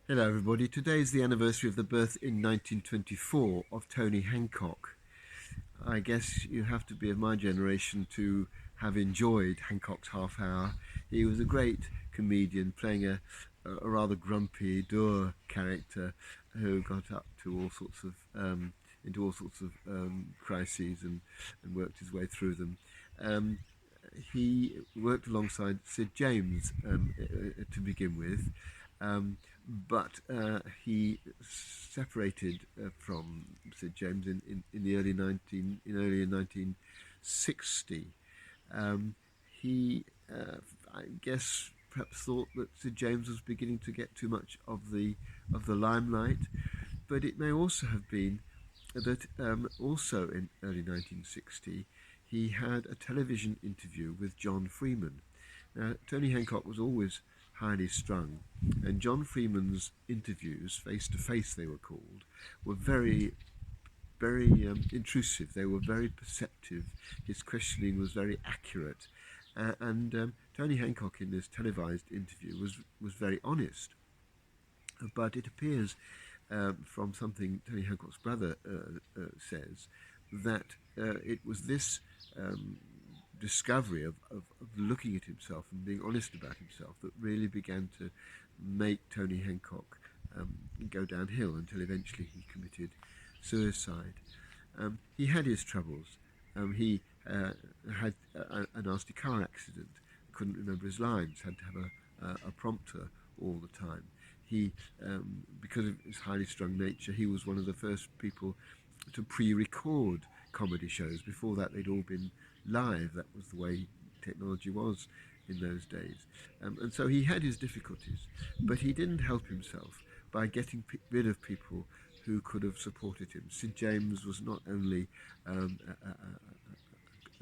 Hello, everybody. Today is the anniversary of the birth in 1924 of Tony Hancock. I guess you have to be of my generation to have enjoyed Hancock's Half Hour. He was a great comedian playing a rather grumpy, dour character who got up to all sorts of into all sorts of crises and worked his way through them. Um, he worked alongside Sid James to begin with, but he separated from Sid James in the early 1960. Um, he, I guess, perhaps thought that Sid James was beginning to get too much of the limelight, but it may also have been that also in early 1960 he had a television interview with John Freeman. Now, Tony Hancock was always highly strung, and John Freeman's interviews, face to face they were called, were very intrusive. They were very perceptive. His questioning was very accurate, and Tony Hancock in this televised interview was very honest. But it appears from something Tony Hancock's brother says that it was this discovery of looking at himself and being honest about himself that really began to make Tony Hancock go downhill until eventually he committed suicide. He had his troubles. He had a nasty car accident, couldn't remember his lines, had to have a prompter all the time. He, because of his highly strung nature, he was one of the first people to pre-record comedy shows. Before that, they'd all been live. That was the way technology was in those days. And so he had his difficulties, but he didn't help himself by getting rid of people who could have supported him. Sid James was not only a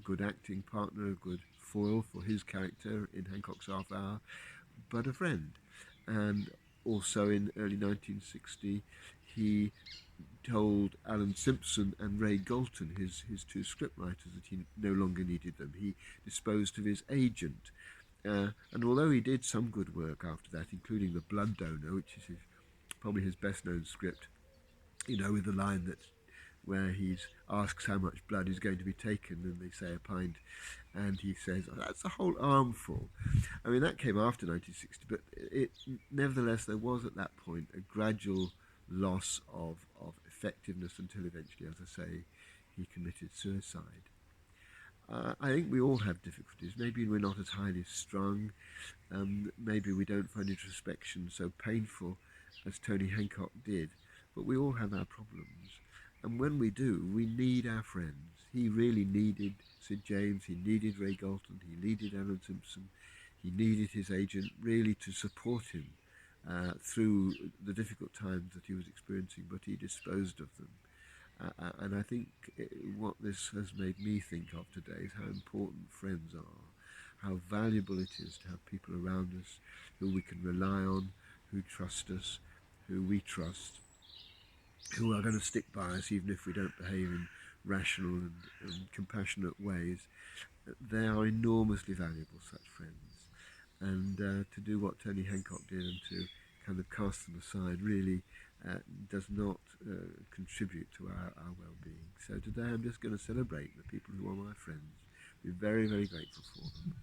good acting partner, a good foil for his character in Hancock's Half Hour, but a friend. And also in early 1960, he told Alan Simpson and Ray Galton, his two scriptwriters, that he no longer needed them. He disposed of his agent. And although he did some good work after that, including The Blood Donor, which is probably his best known script, with the line that where he asks how much blood is going to be taken, and they say a pint, and he says, oh, that's a whole armful. I mean, that came after 1960, but nevertheless, there was at that point a gradual loss of effectiveness until eventually, as I say, he committed suicide. I think we all have difficulties. Maybe we're not as highly strung. Maybe we don't find introspection so painful as Tony Hancock did. But we all have our problems. And when we do, we need our friends. He really needed Sid James. He needed Ray Galton. He needed Alan Simpson. He needed his agent really to support him through the difficult times that he was experiencing, but he disposed of them. And I think what this has made me think of today is how important friends are, how valuable it is to have people around us who we can rely on, who trust us, who we trust, who are going to stick by us even if we don't behave in rational and compassionate ways. They are enormously valuable, such friends. And to do what Tony Hancock did and to kind of cast them aside really does not contribute to our well-being. So today I'm just going to celebrate the people who are my friends, be very, very grateful for them,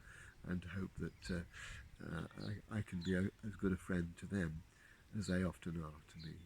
and hope that I can be as good a friend to them as they often are to me.